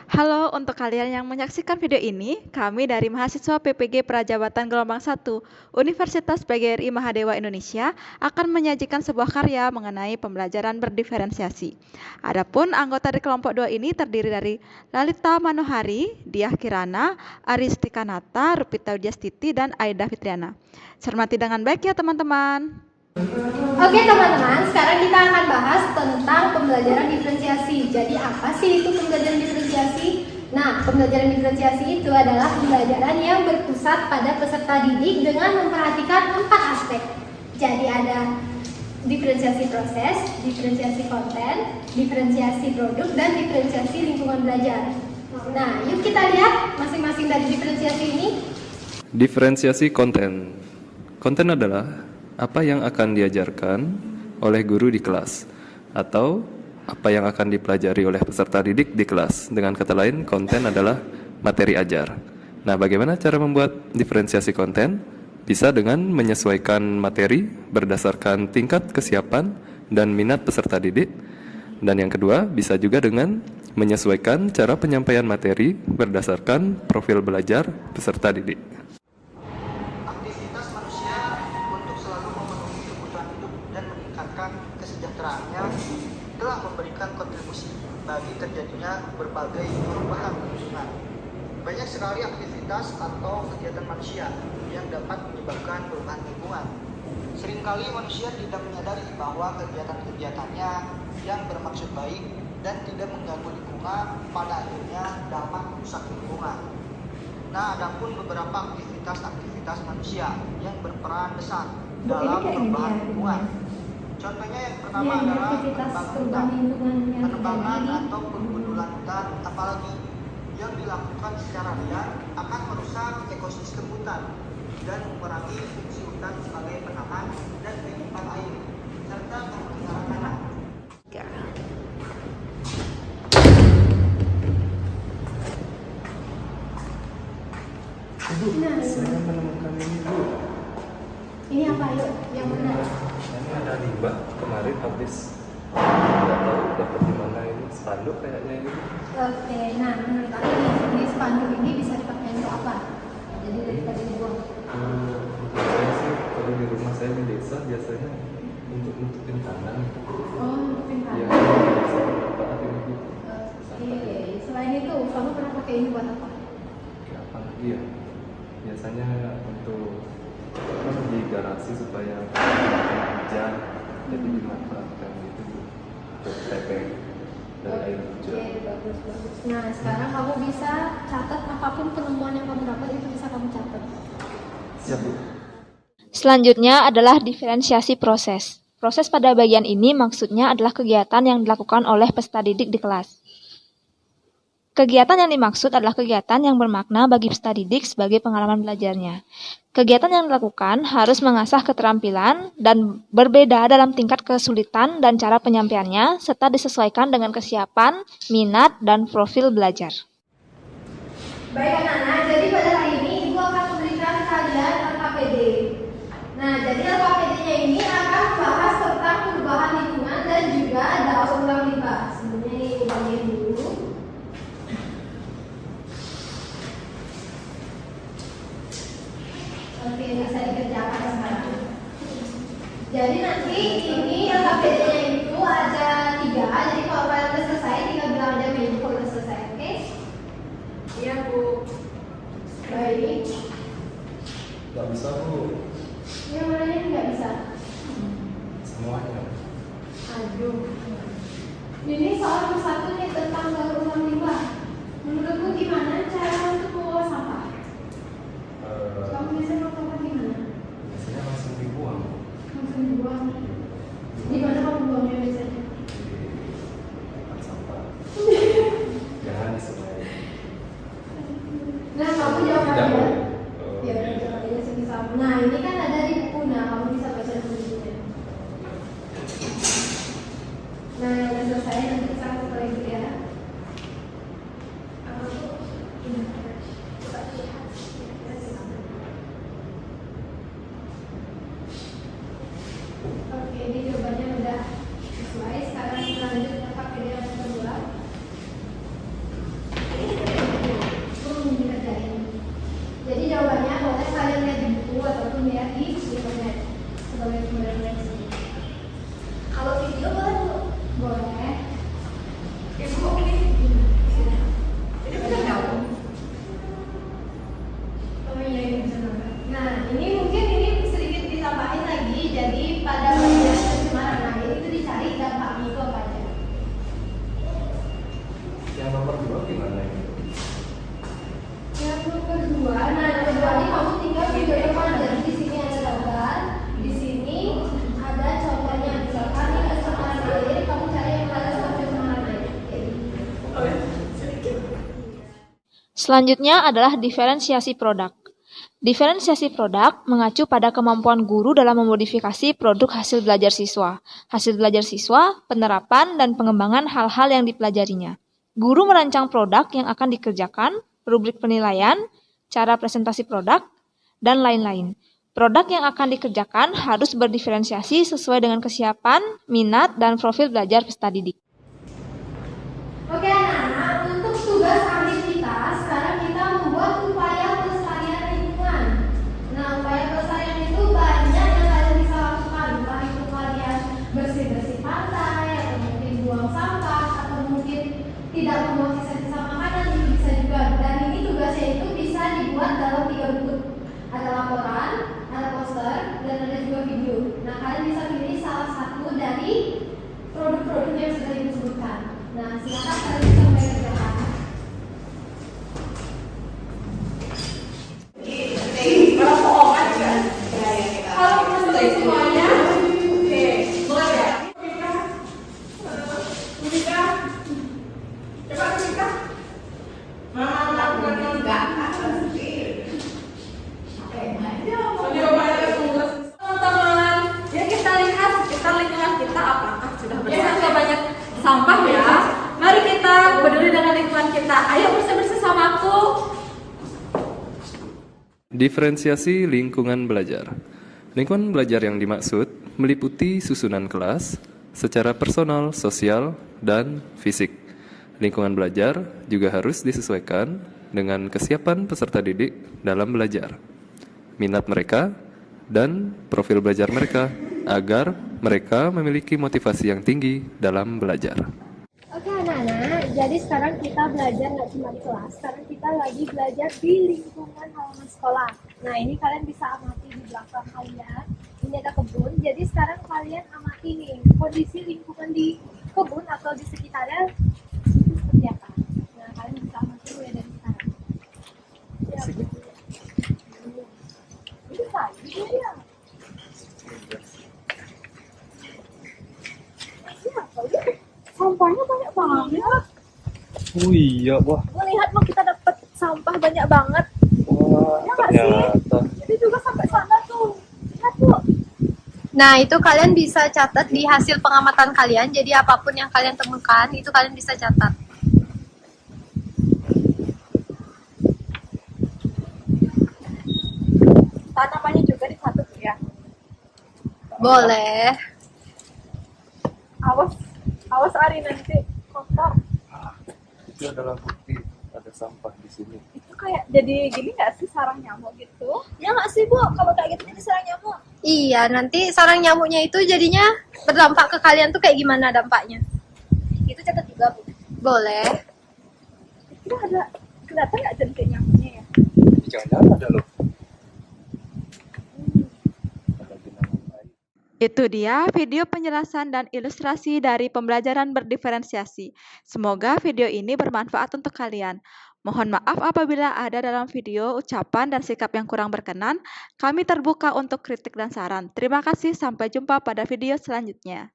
Halo, untuk kalian yang menyaksikan video ini, kami dari mahasiswa PPG Prajabatan Gelombang 1, Universitas PGRI Mahadewa Indonesia akan menyajikan sebuah karya mengenai pembelajaran berdiferensiasi. Adapun anggota di kelompok 2 ini terdiri dari Lalita Manohari, Diah Kirana, Aristikanata, Rupita Widyastiti, dan Aida Fitriana. Cermati dengan baik ya teman-teman. Oke teman-teman, sekarang kita akan bahas tentang pembelajaran diferensiasi. Jadi apa sih itu pembelajaran diferensiasi? Nah, pembelajaran diferensiasi itu adalah pembelajaran yang berpusat pada peserta didik dengan memperhatikan 4 aspek. Jadi ada diferensiasi proses, diferensiasi konten, diferensiasi produk, dan diferensiasi lingkungan belajar. Nah, yuk kita lihat masing-masing dari diferensiasi ini. Diferensiasi konten. Konten adalah apa yang akan diajarkan oleh guru di kelas atau apa yang akan dipelajari oleh peserta didik di kelas. Dengan kata lain, konten adalah materi ajar. Nah, bagaimana cara membuat diferensiasi konten? Bisa dengan menyesuaikan materi berdasarkan tingkat kesiapan dan minat peserta didik. Dan yang kedua, bisa juga dengan menyesuaikan cara penyampaian materi berdasarkan profil belajar peserta didik. Aktivitas manusia untuk selalu memenuhi kebutuhan hidup dan meningkatkan kesejahteraannya telah memberikan kontribusi bagi terjadinya berbagai perubahan lingkungan. Banyak sekali aktivitas atau kegiatan manusia yang dapat menyebabkan perubahan lingkungan. Seringkali manusia tidak menyadari bahwa kegiatan-kegiatannya yang bermaksud baik dan tidak mengganggu lingkungan pada akhirnya dapat merusak lingkungan. Nah, adapun beberapa aktivitas manusia yang berperan besar dalam perubahan lingkungan. Contohnya yang pertama adalah penebangan atau penggundulan hutan, apalagi yang dilakukan secara liar akan merusak ekosistem hutan dan mengurangi fungsi hutan sebagai penahan dan penyimpan air serta pemeliharaan tanah. Saya menemukan ini dulu. Ini apa yuk? Yang mana? Ini ada limbah kemarin habis nggak tahu dapat di mana ini spanduk kayaknya ini. Oke, nah menurut aku ini spanduk ini bisa dipakai untuk apa? Jadi daripada dibuang. Saya sih kalau di rumah saya di desa biasanya untuk nutupin tangan. Oh, nutupin Ya, tangan. bisa bermanfaat ini Bu. Oke, selain itu kamu pernah pakai ini buat apa? Ya, apa lagi ya? Biasanya untuk di garasi supaya hujan jadi dimanfaatkan gitu untuk tepeng dari air hujan. Oke, bagus. Nah, sekarang kamu bisa catat apapun penemuan yang kamu dapat itu bisa kamu catat. Siap Bu. Selanjutnya adalah diferensiasi proses. Proses pada bagian ini maksudnya adalah kegiatan yang dilakukan oleh peserta didik di kelas. Kegiatan yang dimaksud adalah kegiatan yang bermakna bagi peserta didik sebagai pengalaman belajarnya. Kegiatan yang dilakukan harus mengasah keterampilan dan berbeda dalam tingkat kesulitan dan cara penyampaiannya, serta disesuaikan dengan kesiapan, minat, dan profil belajar. Baik anak-anak, jadi pada hari ini Ibu akan memberikan kalian LKPD. Nah, jadi LKPD-nya ini akan membahas tentang perubahan lingkungan dan juga daur ulang limbah. Sebelumnya ini ulangin dulu. Oke, bisa dikerjakan sekarang. Jadi nanti ini LKPD-nya itu ada 3. Jadi kalau kalian udah selesai, tinggal bilang aja ke Ibu kalau udah selesai, oke? Iya Bu. Baik. Gak bisa Bu. Yang mananya nggak bisa? Semuanya. Aduh. Ini soal satu nih tentang daur ulang limbah. Menurutmu gimana cara untuk mengolah sampah? Kamu biasanya mau sampah gimana? Biasanya langsung dibuang. Langsung dibuang. Di mana kamu buangnya biasanya? Di tempat sampah. Jangan di sungai. Nah, kamu jawab Tidak aja. boleh. Ya udah jawab aja semisal. Nah, ini kan ada di buku. Nah, kamu bisa baca dulu. Nah, yang udah selesai nanti kita ketemu lagi ya. Apa tuh? Ini. Coba lihat. Oke, ini jawabannya udah sesuai. Sekarang kita lanjut ke KPD yang kedua. boleh kemudian dari sini. Kalau video boleh Bu? Boleh. Ibu ini benar nggak Bu? Oh iya, ini bisa nambah. Nah, ini mungkin ini sedikit ditambahin lagi. Jadi pada bagian pencemaran air itu dicari dampaknya itu apa aja. Yang nomor 2 gimana ini? Yang nomor 2, nah yang kedua ini kamu tinggal videokan. Jadi di sini ada gambar, di sini ada contohnya. Misalkan ini ada pencemaran air, kamu cari yang ada sama pencemaran air. Selanjutnya adalah diferensiasi produk. Diferensiasi produk mengacu pada kemampuan guru dalam memodifikasi produk hasil belajar siswa. Hasil belajar siswa, penerapan, dan pengembangan hal-hal yang dipelajarinya. Guru merancang produk yang akan dikerjakan, rubrik penilaian, cara presentasi produk, dan lain-lain. Produk yang akan dikerjakan harus berdiferensiasi sesuai dengan kesiapan, minat, dan profil belajar peserta didik. Oke anak-anak, untuk tugas akhir kita, sekarang kita membuat upaya pelestarian lingkungan. Nah, upaya pelestarian itu banyak yang kalian bisa lakukan. Entah itu kalian bersih-bersih pantai, atau mungkin buang sampah, atau mungkin tidak membuang sisa-sisa makanan, itu bisa juga. Dan ini tugasnya itu bisa dibuat dalam 3 bentuk. Ada laporan, ada poster, dan ada juga video. Nah, kalian bisa pilih salah satu dari produk-produk yang sudah disebutkan. Nah, silakan kalian bisa mulai kerjakan. Kalau selesai semuanya, oke, mulai ya. Mika, coba Mika. Mama lakukan yang enggak. Teman-teman, ya kita lihat sekitar lingkungan kita apakah sudah bersih atau banyak sampah ya. Mari kita peduli dengan lingkungan kita. Ayo bersih-bersih sama aku. Diferensiasi lingkungan belajar. Lingkungan belajar yang dimaksud meliputi susunan kelas secara personal, sosial, dan fisik. Lingkungan belajar juga harus disesuaikan dengan kesiapan peserta didik dalam belajar, minat mereka, dan profil belajar mereka agar mereka memiliki motivasi yang tinggi dalam belajar. Oke anak-anak, jadi sekarang kita belajar nggak cuma di kelas, sekarang kita lagi belajar di lingkungan halaman sekolah. Nah ini kalian bisa amati di belakang kalian, ini ada kebun, jadi sekarang kalian amati nih kondisi lingkungan di kebun atau di sekitarnya itu seperti apa. Nah kalian bisa amati mulai dari sekarang. Ya, itu tadi ya. Siapa ya? Sampahnya banyak banget. Oh iya, wah. Melihat mau kita dapat sampah banyak banget. Wah, Ya nggak sih? Jadi juga sampai sana tuh. Lihat tuh. Nah itu kalian bisa catat di hasil pengamatan kalian. Jadi apapun yang kalian temukan itu kalian bisa catat. Tanamannya juga dicatat ya. Boleh. Awas Ari nanti kotor. Itu adalah bukti ada sampah di sini. Itu kayak jadi gini nggak sih sarang nyamuk gitu? Ya nggak sih Bu, kalau kayak gitu jadi sarang nyamuk. Iya nanti sarang nyamuknya itu jadinya berdampak ke kalian tuh kayak gimana dampaknya? Itu catat juga Bu. Boleh. Itu ada kelihatan nggak jentik nyamuknya ya? Jangan-jangan ada loh. Ada genangan air. Itu dia video penjelasan dan ilustrasi dari pembelajaran berdiferensiasi. Semoga video ini bermanfaat untuk kalian. Mohon maaf apabila ada dalam video ucapan dan sikap yang kurang berkenan. Kami terbuka untuk kritik dan saran. Terima kasih, sampai jumpa pada video selanjutnya.